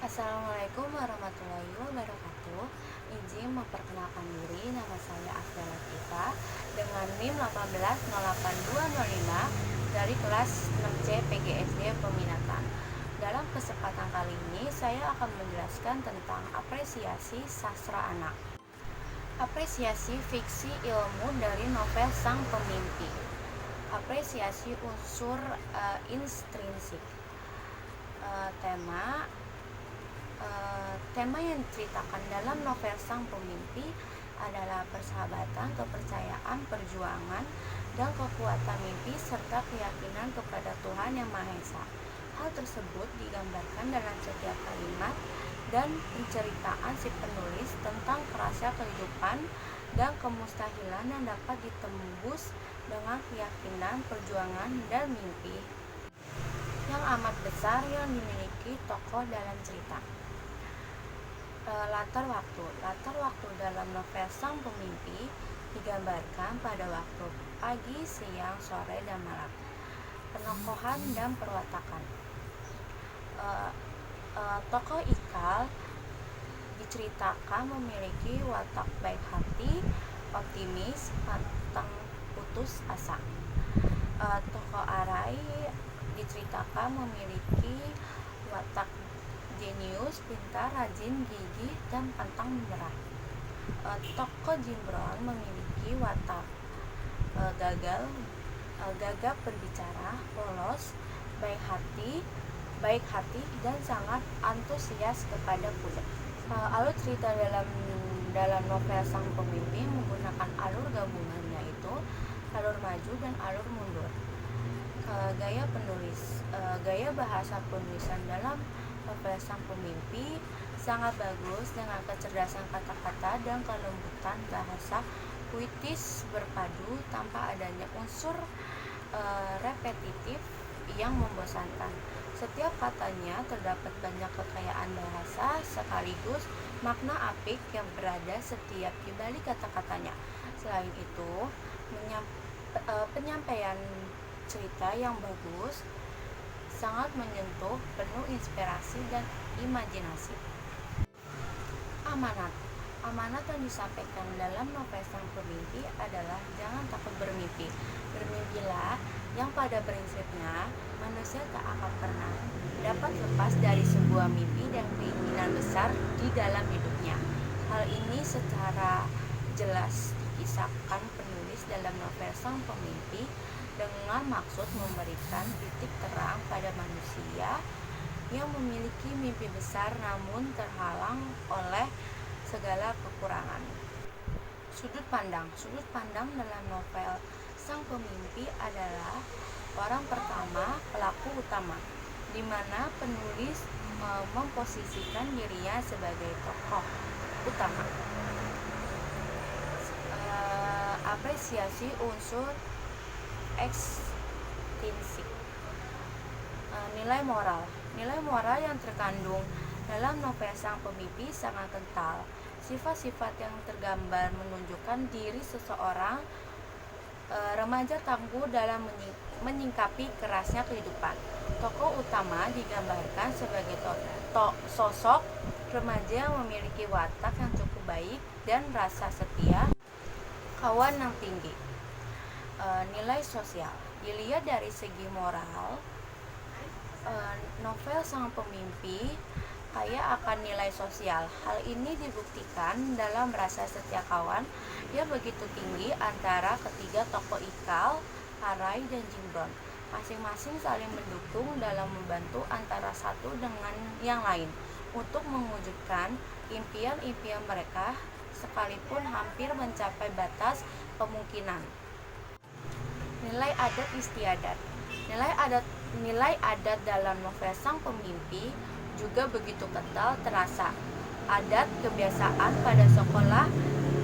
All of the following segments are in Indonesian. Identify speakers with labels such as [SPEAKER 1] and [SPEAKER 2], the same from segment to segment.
[SPEAKER 1] Assalamualaikum warahmatullahi wabarakatuh. Izin memperkenalkan diri, nama saya Afdal Latifah dengan NIM 1808205 dari kelas 6C PGSD Peminatan. Dalam kesempatan kali ini saya akan menjelaskan tentang apresiasi sastra anak. Apresiasi fiksi ilmu dari novel Sang Pemimpi. Apresiasi unsur intrinsik. Tema yang diceritakan dalam novel Sang Pemimpi adalah persahabatan, kepercayaan, perjuangan, dan kekuatan mimpi serta keyakinan kepada Tuhan Yang Maha Esa. Hal tersebut digambarkan dalam setiap kalimat dan penceritaan si penulis tentang kerasnya kehidupan dan kemustahilan yang dapat ditembus dengan keyakinan, perjuangan, dan mimpi yang amat besar yang dimiliki tokoh dalam cerita. Latar waktu dalam novel Sang Pemimpi digambarkan pada waktu pagi, siang, sore, dan malam. Penokohan dan perwatakan. Tokoh Ikal diceritakan memiliki watak baik hati, optimis, pantang putus asa. Tokoh Arai diceritakan memiliki watak jenius, pintar, rajin, gigih, dan pantang menyerah. Tokoh Jimbron memiliki watak gagap berbicara, polos, baik hati, dan sangat antusias kepada kuda. Alur cerita dalam novel Sang Pemimpi menggunakan alur gabungan, yaitu alur maju dan alur mundur. Gaya bahasa penulisan dalam novel Sang Pemimpi sangat bagus dengan kecerdasan kata-kata dan kelembutan bahasa puitis berpadu tanpa adanya unsur repetitif yang membosankan. Setiap katanya terdapat banyak kekayaan bahasa sekaligus makna apik yang berada setiap di balik kata-katanya. Selain itu, penyampaian cerita yang bagus sangat menyentuh, penuh inspirasi dan imajinasi. Amanat yang disampaikan dalam novel Sang Pemimpi adalah jangan takut bermimpi. Bermimpilah, yang pada prinsipnya manusia tak akan pernah dapat lepas dari sebuah mimpi dan keinginan besar di dalam hidupnya. Hal ini secara jelas dikisahkan penulis dalam novel Sang Pemimpi dengan maksud memberikan titik terang pada manusia yang memiliki mimpi besar namun terhalang oleh segala kekurangan. Sudut pandang dalam novel Sang Pemimpi adalah orang pertama, pelaku utama, di mana penulis memposisikan dirinya sebagai tokoh utama. Apresiasi unsur ekstrinsik. Nilai moral yang terkandung dalam novel Sang Pemimpi sangat kental. Sifat-sifat yang tergambar menunjukkan diri seseorang remaja tangguh dalam menyingkapi kerasnya kehidupan. Tokoh utama digambarkan sebagai sosok remaja yang memiliki watak yang cukup baik dan rasa setia kawan yang tinggi. Nilai sosial. Dilihat dari segi moral, novel Sang Pemimpi kaya akan nilai sosial. Hal ini dibuktikan dalam rasa setia kawan yang begitu tinggi antara ketiga tokoh Ikal, Arai, dan Jimbron. Masing-masing saling mendukung dalam membantu antara satu dengan yang lain untuk mewujudkan impian-impian mereka sekalipun hampir mencapai batas kemungkinan. Nilai adat istiadat. Nilai adat dalam novel Sang Pemimpi juga begitu kental terasa. Adat kebiasaan pada sekolah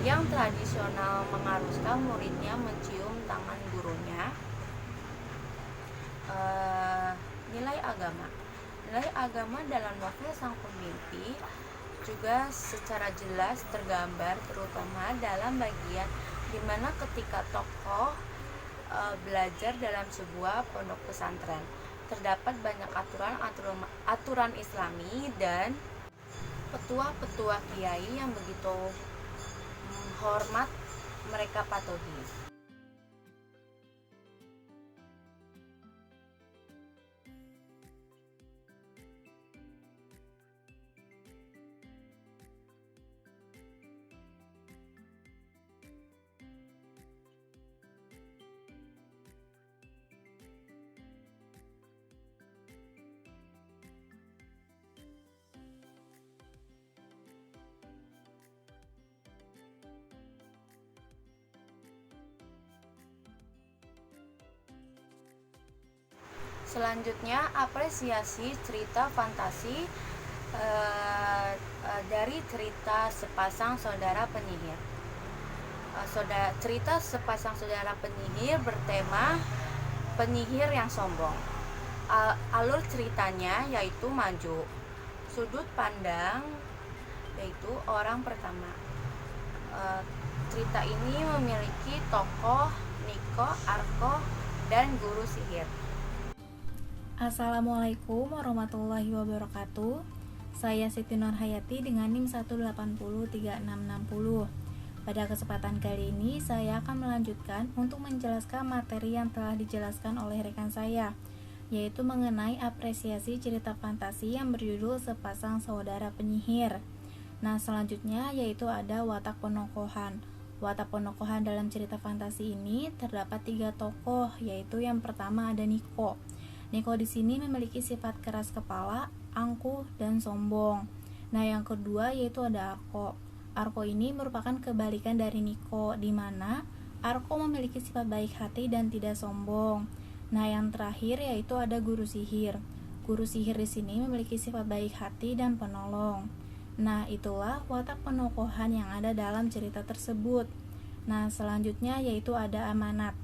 [SPEAKER 1] yang tradisional mengharuskan muridnya mencium tangan gurunya. Nilai agama dalam novel Sang Pemimpi juga secara jelas tergambar, terutama dalam bagian di mana ketika tokoh belajar dalam sebuah pondok pesantren. terdapat banyak aturan Islami dan petua-petua kiai yang begitu hormat mereka patuhi. Selanjutnya, apresiasi cerita fantasi dari cerita sepasang saudara penyihir. Cerita sepasang saudara penyihir bertema penyihir yang sombong. Alur ceritanya yaitu maju. Sudut pandang yaitu orang pertama. Cerita ini memiliki tokoh Niko, Arko, dan guru sihir.
[SPEAKER 2] Assalamualaikum warahmatullahi wabarakatuh. Saya Siti Nurhayati dengan NIM 1803660. Pada kesempatan kali ini saya akan melanjutkan untuk menjelaskan materi yang telah dijelaskan oleh rekan saya, yaitu mengenai apresiasi cerita fantasi yang berjudul Sepasang Saudara Penyihir. Nah, selanjutnya yaitu ada watak penokohan. Watak penokohan dalam cerita fantasi ini terdapat 3 tokoh, yaitu yang pertama ada Niko. Niko di sini memiliki sifat keras kepala, angkuh, dan sombong. Nah, yang kedua yaitu ada Arko. Arko ini merupakan kebalikan dari Niko, di mana Arko memiliki sifat baik hati dan tidak sombong. Nah, yang terakhir yaitu ada guru sihir. Guru sihir di sini memiliki sifat baik hati dan penolong. Nah, itulah watak penokohan yang ada dalam cerita tersebut. Nah, selanjutnya yaitu ada amanat.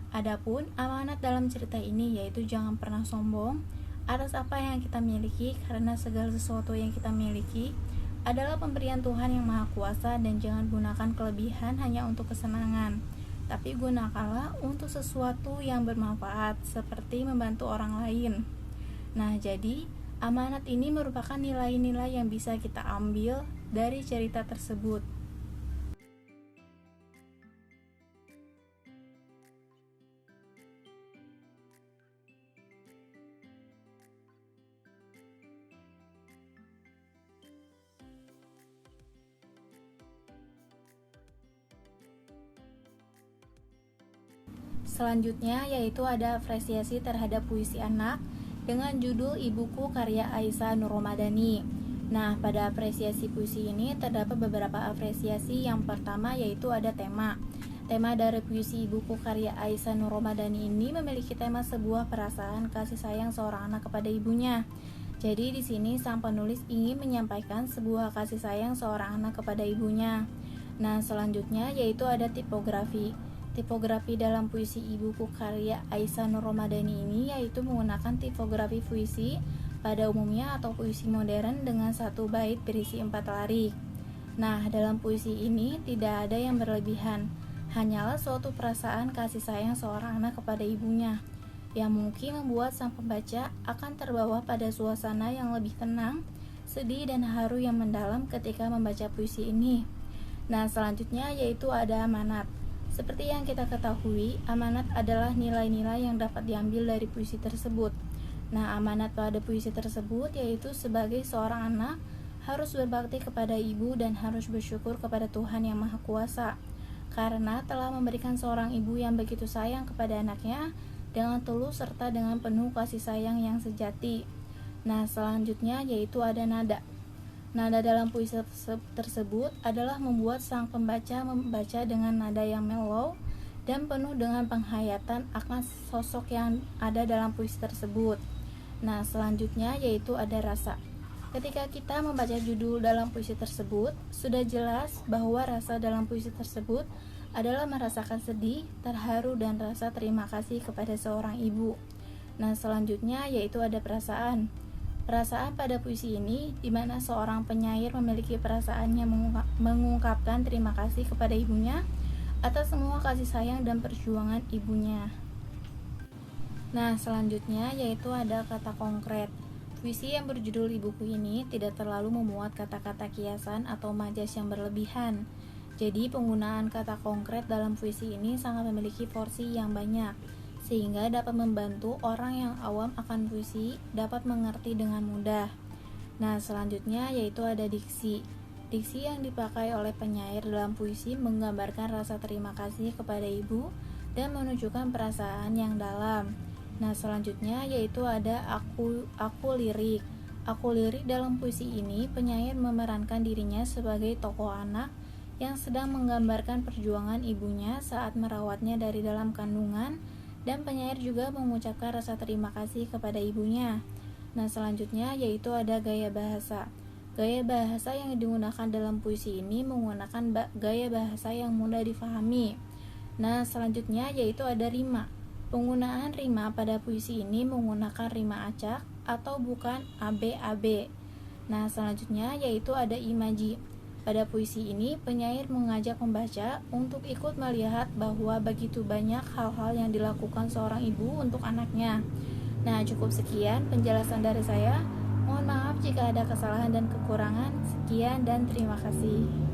[SPEAKER 2] Adapun amanat dalam cerita ini yaitu jangan pernah sombong atas apa yang kita miliki, karena segala sesuatu yang kita miliki adalah pemberian Tuhan yang Maha Kuasa, dan jangan gunakan kelebihan hanya untuk kesenangan, tapi gunakanlah untuk sesuatu yang bermanfaat seperti membantu orang lain. Nah, jadi amanat ini merupakan nilai-nilai yang bisa kita ambil dari cerita tersebut. Selanjutnya yaitu ada apresiasi terhadap puisi anak dengan judul Ibuku karya Aisyah Nurromadani. Nah, pada apresiasi puisi ini terdapat beberapa apresiasi. Yang pertama yaitu ada tema. Tema dari puisi Ibuku karya Aisyah Nurromadani ini memiliki tema sebuah perasaan kasih sayang seorang anak kepada ibunya. Jadi di sini sang penulis ingin menyampaikan sebuah kasih sayang seorang anak kepada ibunya. Nah, selanjutnya yaitu ada tipografi. Tipografi dalam puisi Ibuku karya Aisyah Nurromadani ini yaitu menggunakan tipografi puisi pada umumnya atau puisi modern dengan 1 bait berisi 4 larik. Nah, dalam puisi ini tidak ada yang berlebihan, hanyalah suatu perasaan kasih sayang seorang anak kepada ibunya yang mungkin membuat sang pembaca akan terbawa pada suasana yang lebih tenang, sedih, dan haru yang mendalam ketika membaca puisi ini. Nah, selanjutnya yaitu ada amanat. Seperti yang kita ketahui, amanat adalah nilai-nilai yang dapat diambil dari puisi tersebut. Nah, amanat pada puisi tersebut yaitu sebagai seorang anak harus berbakti kepada ibu dan harus bersyukur kepada Tuhan yang Maha Kuasa, karena telah memberikan seorang ibu yang begitu sayang kepada anaknya dengan tulus serta dengan penuh kasih sayang yang sejati. Nah, selanjutnya yaitu ada nada. Nada dalam puisi tersebut adalah membuat sang pembaca membaca dengan nada yang mellow dan penuh dengan penghayatan akan sosok yang ada dalam puisi tersebut. Nah, selanjutnya yaitu ada rasa. Ketika kita membaca judul dalam puisi tersebut, sudah jelas bahwa rasa dalam puisi tersebut adalah merasakan sedih, terharu, dan rasa terima kasih kepada seorang ibu. Nah, selanjutnya yaitu ada perasaan. Perasaan pada puisi ini di mana seorang penyair memiliki perasaannya mengungkapkan terima kasih kepada ibunya atas semua kasih sayang dan perjuangan ibunya. Nah, selanjutnya yaitu ada kata konkret. Puisi yang berjudul Ibuku ini tidak terlalu memuat kata-kata kiasan atau majas yang berlebihan. Jadi, penggunaan kata konkret dalam puisi ini sangat memiliki porsi yang banyak, sehingga dapat membantu orang yang awam akan puisi dapat mengerti dengan mudah. Nah, selanjutnya yaitu ada diksi. Diksi yang dipakai oleh penyair dalam puisi menggambarkan rasa terima kasih kepada ibu dan menunjukkan perasaan yang dalam. Nah, selanjutnya yaitu ada aku lirik. Aku lirik dalam puisi ini penyair memerankan dirinya sebagai tokoh anak yang sedang menggambarkan perjuangan ibunya saat merawatnya dari dalam kandungan, dan penyair juga mengucapkan rasa terima kasih kepada ibunya. Nah, selanjutnya yaitu ada gaya bahasa. Gaya bahasa yang digunakan dalam puisi ini menggunakan gaya bahasa yang mudah difahami. Nah, selanjutnya yaitu ada rima. Penggunaan rima pada puisi ini menggunakan rima acak atau bukan AB-AB. Nah, selanjutnya yaitu ada imaji. Pada puisi ini, penyair mengajak pembaca untuk ikut melihat bahwa begitu banyak hal-hal yang dilakukan seorang ibu untuk anaknya. Nah, cukup sekian penjelasan dari saya. Mohon maaf jika ada kesalahan dan kekurangan. Sekian dan terima kasih.